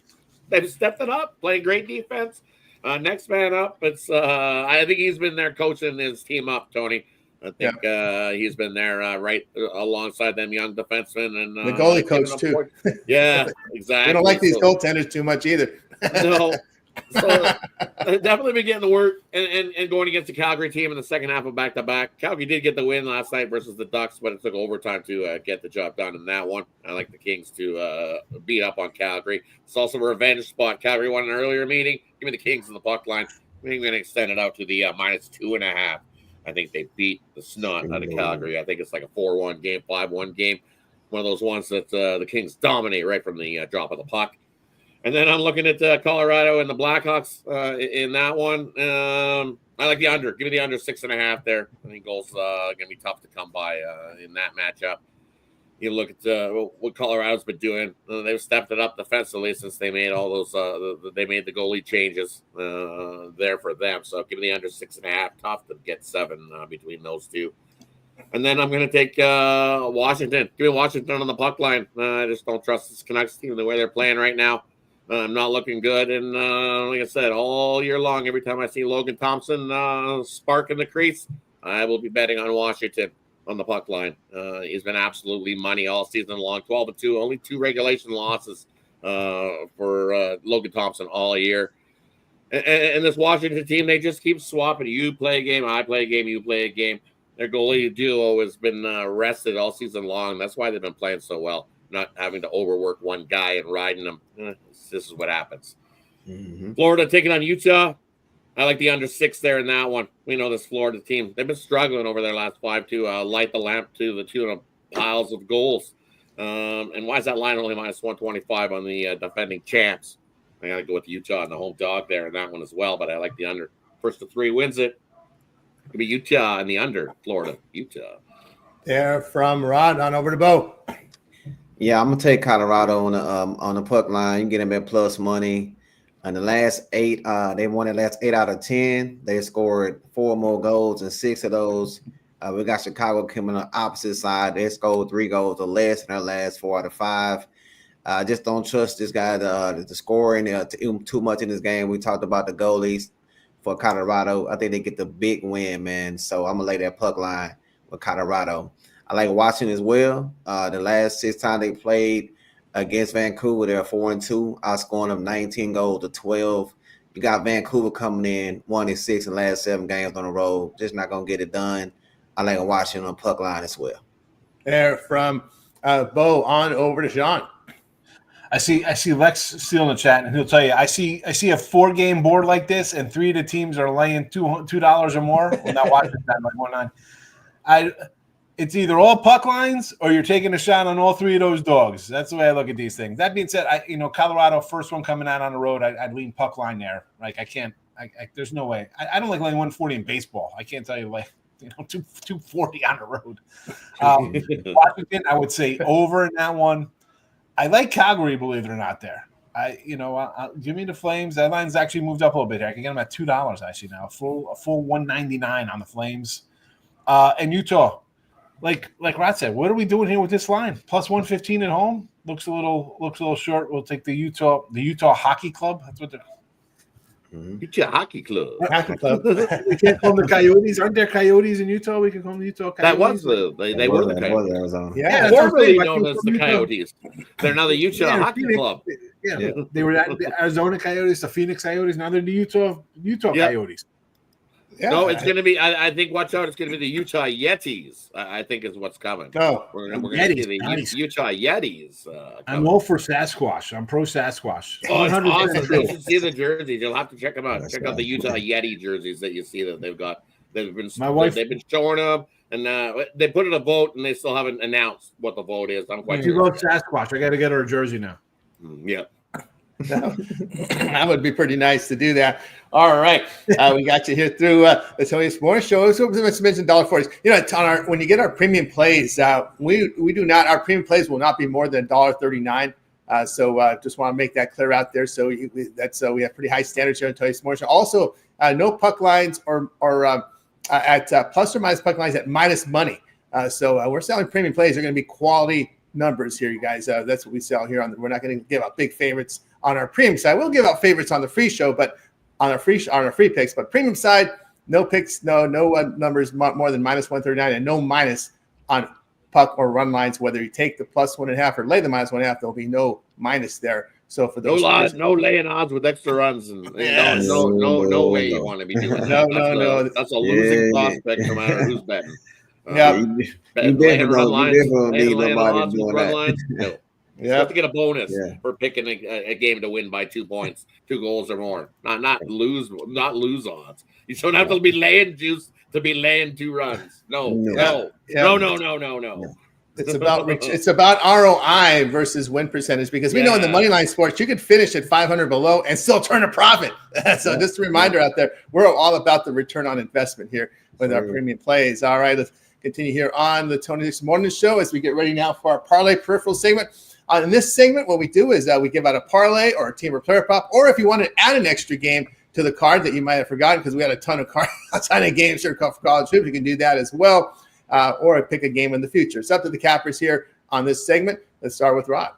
they've stepped it up, playing great defense. Next man up, it's I think he's been there coaching his team up, Tony. I think he's been there right alongside them young defensemen and the goalie coach too. Yeah, exactly. We don't like these goaltenders too much either. No. So definitely been getting the work and going against the Calgary team in the second half of back-to-back. Calgary did get the win last night versus the Ducks, but it took overtime to get the job done in that one. I like the Kings to beat up on Calgary. It's also a revenge spot. Calgary won an earlier meeting. Give me the Kings in the puck line. I think I'm going to extend it out to the -2.5. I think they beat the snot out of Calgary. I think it's like a 4-1 game, 5-1 game. One of those ones that the Kings dominate right from the drop of the puck. And then I'm looking at Colorado and the Blackhawks in that one. I like the under. Give me the under 6.5 there. I think goals going to be tough to come by in that matchup. You look at what Colorado's been doing. They've stepped it up defensively since they made all those. They made the goalie changes there for them. So give me the under 6.5. Tough to get 7 between those two. And then I'm going to take Washington. Give me Washington on the puck line. I just don't trust this Canucks team the way they're playing right now. I'm not looking good, and like I said, all year long, every time I see Logan Thompson spark in the crease, I will be betting on Washington on the puck line. He's been absolutely money all season long, 12-2, only 2 regulation losses for Logan Thompson all year. And this Washington team, they just keep swapping. You play a game, I play a game, you play a game. Their goalie duo has been rested all season long. That's why they've been playing so well, not having to overwork one guy and riding them. This is what happens. Mm-hmm. Florida taking on Utah. I like the under 6 there in that one. We know this Florida team. They've been struggling over their last 5 to light the lamp to the tune of piles of goals. And why is that line only -125 on the defending champs? I got to go with Utah and the home dog there in that one as well, but I like the under. First to 3 wins it. It'll be Utah and the under. Florida, Utah. There from Rod on over to Bo. Yeah, I'm gonna take Colorado on the puck line. You can get them at plus money. In the last 8, they won the last 8 out of 10. They scored 4 more goals, and 6 of those We got Chicago coming on the opposite side. They scored 3 goals or less in their last 4 out of 5. Just don't trust this guy to scoring too much in this game. We talked about the goalies for Colorado. I think they get the big win, man. So I'm gonna lay that puck line with Colorado. I like Washington as well. The last 6 times they played against Vancouver, they're 4-2, outscoring them 19 goals to 12. You got Vancouver coming in 1-6 in the last 7 games on the road. Just not gonna get it done. I like Washington on puck line as well. There from Bo on over to Sean. I see Lex still in the chat, and he'll tell you. I see a 4-game board like this, and 3 of the teams are laying $2 or more. Well, not watching that like 1-9. It's either all puck lines or you're taking a shot on all 3 of those dogs. That's the way I look at these things. That being said, Colorado first one coming out on the road, I'd lean puck line there. Like I can't. There's no way. I don't like laying 140 in baseball. I can't tell you 240 on the road. Washington, I would say over in that one. I like Calgary, believe it or not. There, give me the Flames. That line's actually moved up a little bit here. I can get them at $2 actually now. A full $1.99 on the Flames. And Utah, like Rod said, what are we doing here with this line? Plus 115 at home looks a little short. We'll take the Utah Hockey Club. That's what they're. Utah Hockey Club. Hockey Club. We can't call them the Coyotes. Aren't there Coyotes in Utah? We can call them the Utah Coyotes. That was they were the Coyotes. Arizona. Yeah, Formerly known as the Coyotes. They're now the Utah Hockey Phoenix, Club. Yeah, they were the Arizona Coyotes, the Phoenix Coyotes. Now they're the Utah Coyotes. Yeah. No, it's going to be. I think. Watch out! It's going to be the Utah Yetis. I think is what's coming. No, we're going to see the Utah Yetis. I'm all for Sasquatch. I'm pro Sasquatch. Oh, it's awesome! You should see the jerseys. You'll have to check them out. Check out the Utah Yeti jerseys that you see that they've got. They've been showing them, and they put in a vote, and they still haven't announced what the vote is. I'm quite sure. You vote Sasquatch. I got to get her a jersey now. Yeah. That would be pretty nice to do that. All right, we got you here through the Tony Sports Show. So let's mention $1.40. When you get our premium plays, we do not. Our premium plays will not be more than $1.39. So just want to make that clear out there. So we have pretty high standards here on Tony Sports Show. Also, no puck lines or at plus or minus puck lines at minus money. So we're selling premium plays. They're going to be quality numbers here, you guys. That's what we sell here. We're not going to give out big favorites on our premium side. We'll give out favorites on the free show, but on our free picks. But premium side, no picks, no numbers more than minus 139, and no minus on puck or run lines. Whether you take the plus 1.5 or lay the minus 1.5, there'll be no minus there. So for those no laying odds with extra runs, and no way you want to be doing that. No. That's a losing prospect no matter who's betting. Yeah, you definitely need nobody doing that. No. You have to get a bonus for picking a game to win by 2 points, 2 goals or more. Not lose odds. You don't have to be laying juice to be laying 2 runs. No. It's about ROI versus win percentage, because we know in the money line sports you could finish at 500 below and still turn a profit. So just a reminder out there, we're all about the return on investment here with our premium plays. All right, let's continue here on the Tony this morning show as we get ready now for our parlay peripheral segment. In this segment, what we do is we give out a parlay or a team or player prop, or if you want to add an extra game to the card that you might have forgotten, because we had a ton of games here for college hoops, you can do that as well, or pick a game in the future. It's up to the cappers here on this segment. Let's start with Rod.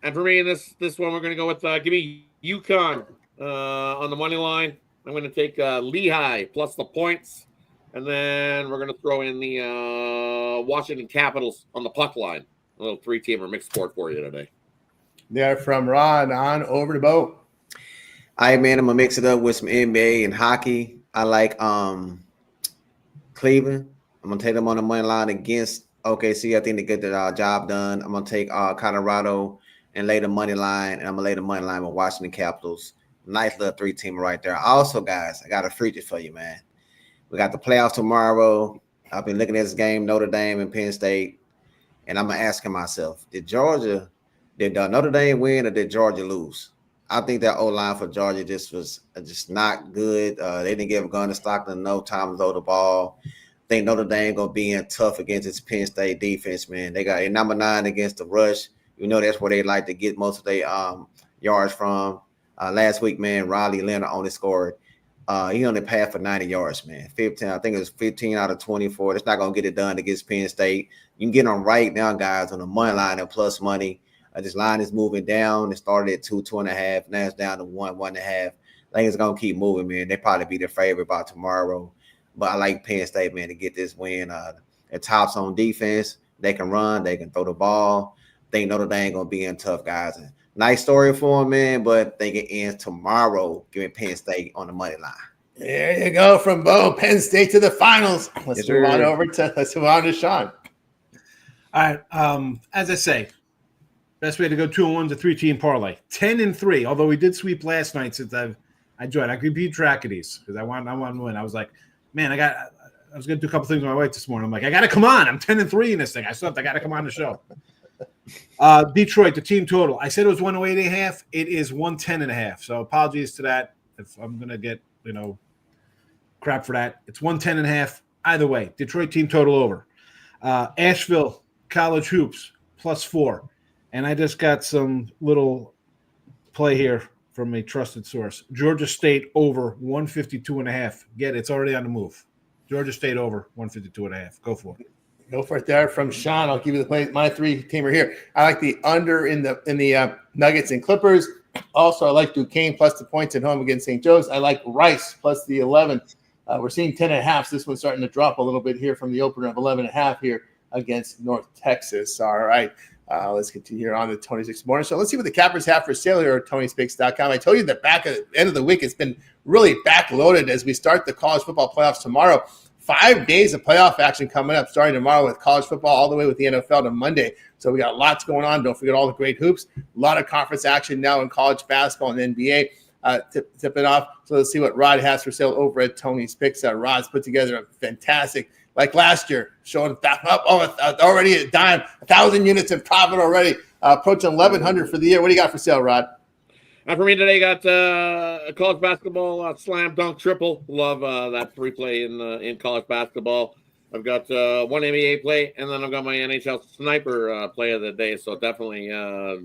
And for me, in this one, we're going to go with give me UConn on the money line. I'm going to take Lehigh plus the points, and then we're going to throw in the Washington Capitals on the puck line. A little 3-teamer mixed sport for you today. There from Rod on over to Bo. All right, man, I'm going to mix it up with some NBA and hockey. I like Cleveland. I'm going to take them on the money line against OKC. I think they get the job done. I'm going to take Colorado and lay the money line, and I'm going to lay the money line with Washington Capitals. Nice little 3-teamer right there. Also, guys, I got a freaky for you, man. We got the playoffs tomorrow. I've been looking at this game, Notre Dame and Penn State. And I'm asking myself, did Notre Dame win or did Georgia lose? I think that O-line for Georgia was not good. They didn't give Gunnar Stockton no time to throw the ball. I think Notre Dame going to be in tough against its Penn State defense, man. They got a number 9 against the rush. You know that's where they like to get most of their yards from. Last week, man, Riley Leonard only scored He only passed for 90 yards, man. 15, I think it was 15 out of 24. It's not gonna get it done against Penn State. You can get them right now, guys, on the money line and plus money. This line is moving down. It started at 2.5. Now it's down to 1.5. I think it's gonna keep moving, man. They probably be the favorite by tomorrow. But I like Penn State, man, to get this win. It tops on defense. They can run. They can throw the ball. Think Notre Dame gonna be in tough, guys. And nice story for them, man. But they can end tomorrow giving Penn State on the money line. There you go from Bo. Penn State to the finals. Let's move on to Sean. All right. As I say, best way to go 2-1 to 3-team parlay. 10-3. Although we did sweep last night since I joined. I could keep track of these because I want to win. I was like, man, I was gonna do a couple things with my wife this morning. I'm like, I gotta come on. I'm 10-3 in this thing. I gotta come on the show. Detroit, the team total. I said it was 108.5. It is 110.5. So apologies to that. If I'm gonna get crap for that, it's 110.5. Either way, Detroit team total over. Asheville College hoops +4, and I just got some little play here from a trusted source. Georgia State over 152.5. Get it, it's already on the move. Georgia State over 152.5. Go for it. Go for it there from Sean. I'll give you the play. My 3-teamer here. I like the under in the Nuggets and Clippers. Also, I like Duquesne plus the points at home against St. Joe's. I like Rice plus the 11. We're seeing 10.5. This one's starting to drop a little bit here from the opener of 11.5 here against North Texas. All right. Let's continue here on the Tony Six Morning Show. Let's see what the cappers have for sale here at TonySpicks.com. I told you that back at the end of the week, it's been really backloaded as we start the college football playoffs tomorrow. 5 days of playoff action coming up, starting tomorrow with college football all the way with the NFL to Monday. So we got lots going on. Don't forget all the great hoops. A lot of conference action now in college basketball and NBA. Tip it off. So let's see what Rod has for sale over at Tony's Picks. Rod's put together a fantastic, like last year, showing up already a dime, 1,000 units in profit already, approaching 1,100 for the year. What do you got for sale, Rod? For me today, got college basketball slam dunk triple. Love that free play in college basketball. I've got one NBA play, and then I've got my NHL sniper play of the day. So definitely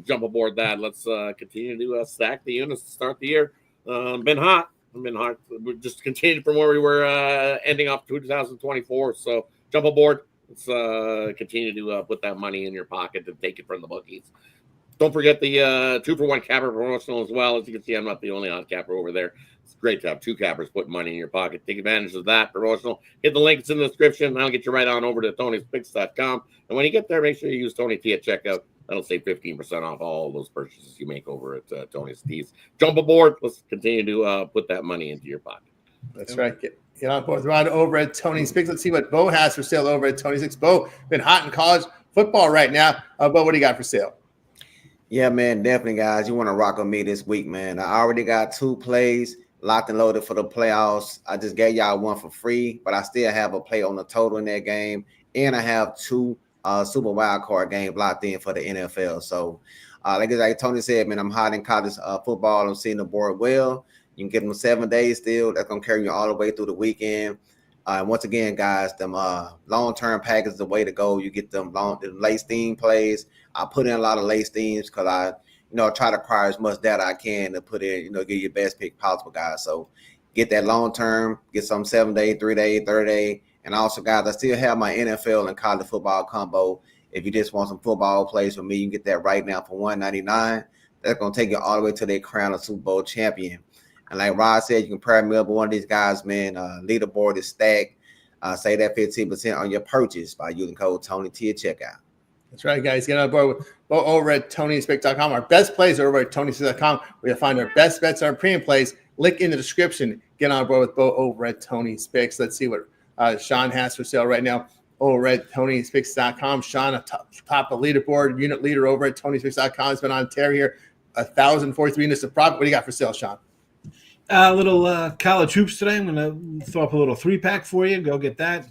jump aboard that. Let's continue to stack the units to start the year. Been hot. We just continued from where we were ending off 2024. So jump aboard. Let's continue to put that money in your pocket and take it from the bookies. Don't forget the 2-for-1 capper promotional as well. As you can see, I'm not the only odd capper over there. It's great to have 2 cappers putting money in your pocket. Take advantage of that promotional. Hit the links in the description. I'll get you right on over to Tony'sPicks.com. And when you get there, make sure you use Tony T at checkout. That'll save 15% off all those purchases you make over at Tony's T's. Jump aboard. Let's continue to put that money into your pocket. That's right. Get on board with Rod over at Tony's Picks. Let's see what Bo has for sale over at Tony's Picks. Bo, been hot in college football right now. Bo, what do you got for sale? Yeah, man, definitely, guys. You want to rock with me this week, man. I already got 2 plays locked and loaded for the playoffs. I just gave y'all one for free, but I still have a play on the total in that game, and I have 2 Super Wild Card games locked in for the NFL. So, like Tony said, man, I'm hot in college football. I'm seeing the board well. You can get them 7 days still. That's going to carry you all the way through the weekend. And once again, guys, them long-term packages is the way to go. You get them late steam plays. I put in a lot of late steams because I try to acquire as much data I can to put in, get your best pick possible, guys. So get that long-term, get some 7-day, 3-day, 30-day. And also, guys, I still have my NFL and college football combo. If you just want some football plays from me, you can get that right now for $199. That's going to take you all the way to their crown of Super Bowl champion. And like Rod said, you can pair me up with one of these guys, man. Leaderboard is stacked. Save that 15% on your purchase by using code TonyT at checkout. That's right, guys. Get on board with Bo over at TonySpec.com. Our best plays are over at TonySpec.com. Where you'll find our best bets, our premium plays. Link in the description. Get on board with Bo over at TonySpecs. Let's see what Sean has for sale right now over at TonySpec.com. Sean, top of leaderboard, unit leader over at TonySpec.com. Has been on tear here. 1,043 units of profit. What do you got for sale, Sean? A little college hoops today. I'm going to throw up a little 3-pack for you. Go get that.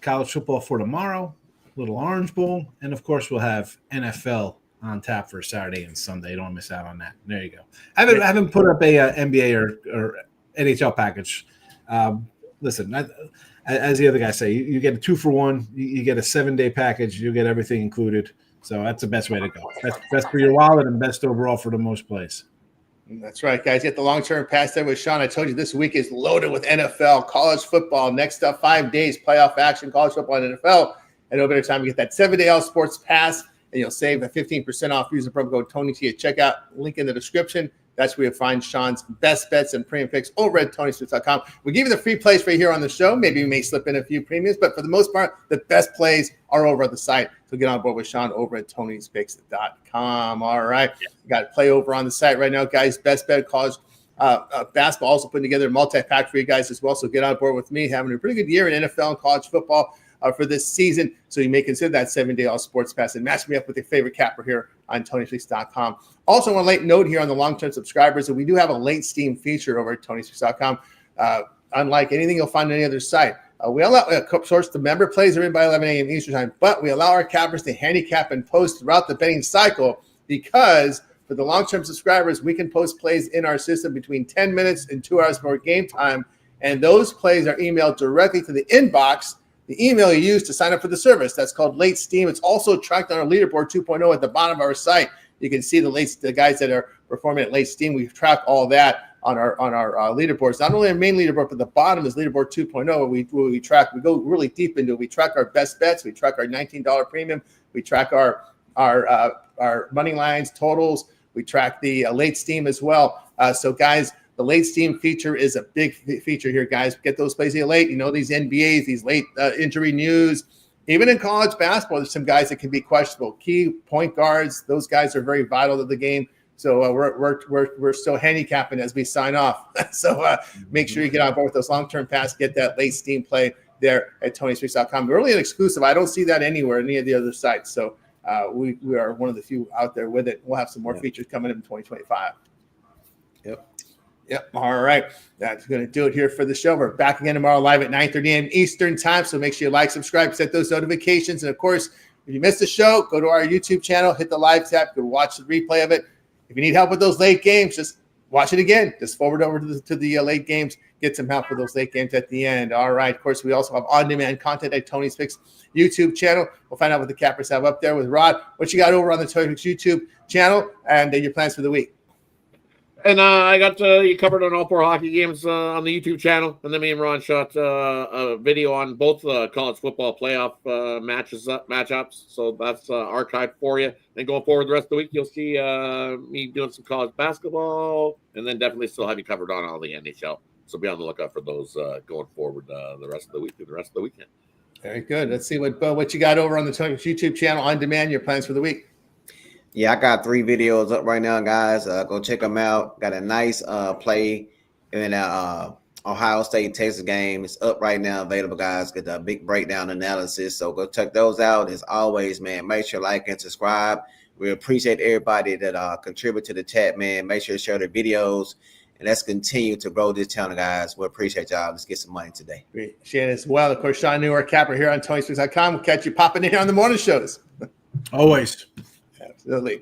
College football for tomorrow. Little Orange Bowl. And, of course, we'll have NFL on tap for Saturday and Sunday. Don't miss out on that. There you go. I haven't put up a NBA or NHL package. Listen, as the other guys say, you get a 2-for-1. You get a 7-day package. You get everything included. So that's the best way to go. Best for your wallet and best overall for the most plays. That's right, guys. Get the long-term pass there with Sean. I told you this week is loaded with NFL, college football. Next up, 5 days, playoff action, college football, and NFL. And no better time to get that 7-day all sports pass, and you'll save a 15% off using promo code Tony T at checkout. Link in the description. That's where you'll find Sean's best bets and premium picks over at TonySwitch.com. We give you the free plays for here on the show. Maybe we may slip in a few premiums, but for the most part, the best plays are over at the site. So get on board with Sean over at TonySpicks.com. All right. We got to play over on the site right now, guys. Best bet college basketball, also putting together a multi-pack for you guys as well. So get on board with me, having a pretty good year in NFL and college football for this season. So you may consider that 7-day all sports pass and match me up with your favorite capper here on TonySpicks.com. Also, one late note here on the long-term subscribers that we do have a late Steam feature over at TonySpicks.com. Unlike anything you'll find on any other site, we allow source the member plays are in by 11 a.m. Eastern time, but we allow our cappers to handicap and post throughout the betting cycle because for the long-term subscribers, we can post plays in our system between 10 minutes and 2 hours more game time, and those plays are emailed directly to the inbox, the email you use to sign up for the service. That's called Late Steam. It's also tracked on our leaderboard 2.0 at the bottom of our site. You can see the guys that are performing at Late Steam. We track all that on our leaderboards. Not only our main leaderboard, but the bottom is leaderboard 2.0. Where we track. We go really deep into it. We track our best bets. We track our $19 premium. We track our money lines, totals. We track the Late Steam as well. So guys, the Late Steam feature is a big feature here, guys. Get those plays here late. You know, these NBAs, these late injury news. Even in college basketball, there's some guys that can be questionable. Key point guards, those guys are very vital to the game. So we're still handicapping as we sign off. So make sure you get on board with those long-term pass. Get that Late Steam play there at TonySpicks.com. We're really an exclusive. I don't see that anywhere any of the other sites. So we are one of the few out there with it. We'll have some more features coming in 2025. Yep. All right. That's going to do it here for the show. We're back again tomorrow live at 9:30 a.m. Eastern time. So make sure you like, subscribe, set those notifications. And, of course, if you missed the show, go to our YouTube channel, hit the live tab, go watch the replay of it. If you need help with those late games, just watch it again. Just forward over to the late games. Get some help with those late games at the end. All right. Of course, we also have on-demand content at Tony's Picks YouTube channel. We'll find out what the cappers have up there with Rod. What you got over on the Tony's Picks YouTube channel and your plans for the week. And I got you covered on all 4 hockey games on the YouTube channel. And then me and Ron shot a video on both college football playoff matchups. So that's archived for you. And going forward the rest of the week, you'll see me doing some college basketball. And then definitely still have you covered on all the NHL. So be on the lookout for those going forward the rest of the week through the rest of the weekend. Very good. Let's see what you got over on the YouTube channel on demand, your plans for the week. Yeah, I got 3 videos up right now, guys. Go check them out. Got a nice play in Ohio State Texas game. It's up right now, available, guys. Get a big breakdown analysis. So go check those out. As always, man, make sure like and subscribe. We appreciate everybody that contribute to the chat, man. Make sure to share the videos. And let's continue to grow this channel, guys. We appreciate y'all. Let's get some money today. Appreciate it as well. Of course, Sean Newer, capper here on TonySpicks.com. We'll catch you popping in here on the morning shows. Always.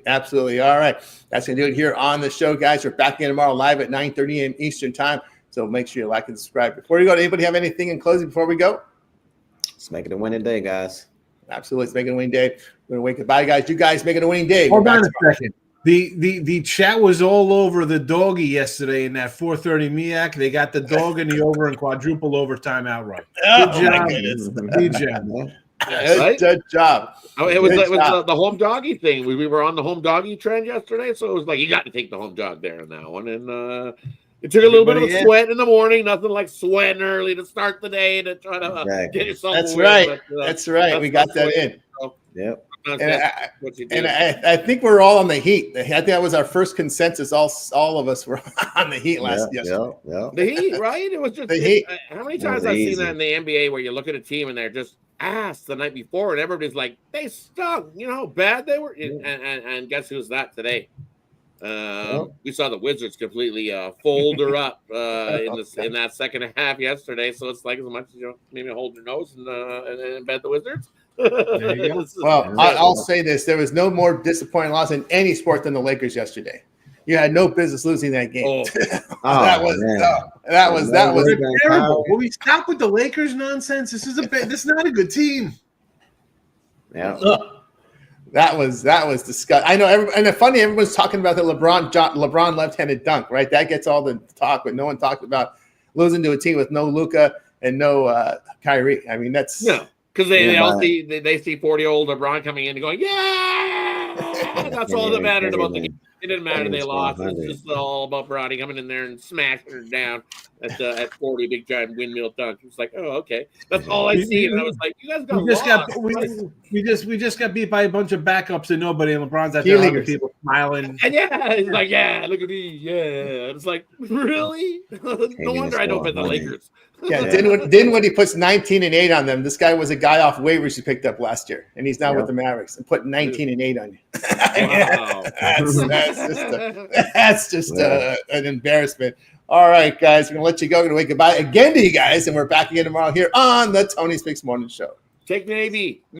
Absolutely. All right. That's going to do it here on the show, guys. We're back again tomorrow live at 9:30 a.m. Eastern time. So make sure you like and subscribe. Before you go, anybody have anything in closing before we go? Let's make it a winning day, guys. Absolutely. Let's make it a winning day. We're going to wake up. Bye, guys. You guys make it a winning day. Hold on a second. The chat was all over the doggy yesterday in that 4:30 MEAC. They got the dog in the over and quadruple overtime outright. Good job. Good job. Good job. It was the home doggy thing. We were on the home doggy trend yesterday, so it was like you got to take the home dog there in that one. And it took a little bit of a sweat in the morning. Nothing like sweating early to start the day to try to get yourself. That's away. right. But, that's right. We got that in. Yep. And I think we're all on the Heat. I think that was our first consensus. All of us were on the Heat yesterday. Yeah. The Heat, right? It was just the Heat. How many times I've seen that in the NBA where you look at a team and they're just ass the night before, and everybody's like, they stunk. You know how bad they were. And guess who's that today? We saw the Wizards completely fold her up in that second half yesterday. So it's like as much as maybe hold your nose and bet the Wizards. Well, I'll say this: there was no more disappointing loss in any sport than the Lakers yesterday. You had no business losing that game. That was terrible. Will we stop with the Lakers nonsense? This is not a good team. Yeah. That was disgusting. I know, and it's funny, everyone's talking about the LeBron left-handed dunk, right? That gets all the talk, but no one talked about losing to a team with no Luka and no Kyrie. I mean, that's because they see 40-year-old LeBron coming in and going, yeah, that's all that mattered about the game. It didn't matter they lost. It's just all about Bronny coming in there and smashing her down at 40, big giant windmill dunk. It's like, oh, okay, that's all I see. And I was like, you guys got lost. We just got beat by a bunch of backups and nobody. And LeBron's out there hugging people, smiling. And he's like, yeah, look at me, yeah. And it's like, really? No wonder I don't bet the Lakers. Yeah, didn't when he puts 19 and 8 on them. This guy was a guy off waivers he picked up last year, and he's now with the Mavericks and put 19 and 8 on you. Wow. That's just an embarrassment. All right, guys, we're gonna let you go. We're gonna wave goodbye again to you guys, and we're back again tomorrow here on the Tony's Picks Morning Show. Take me, AB.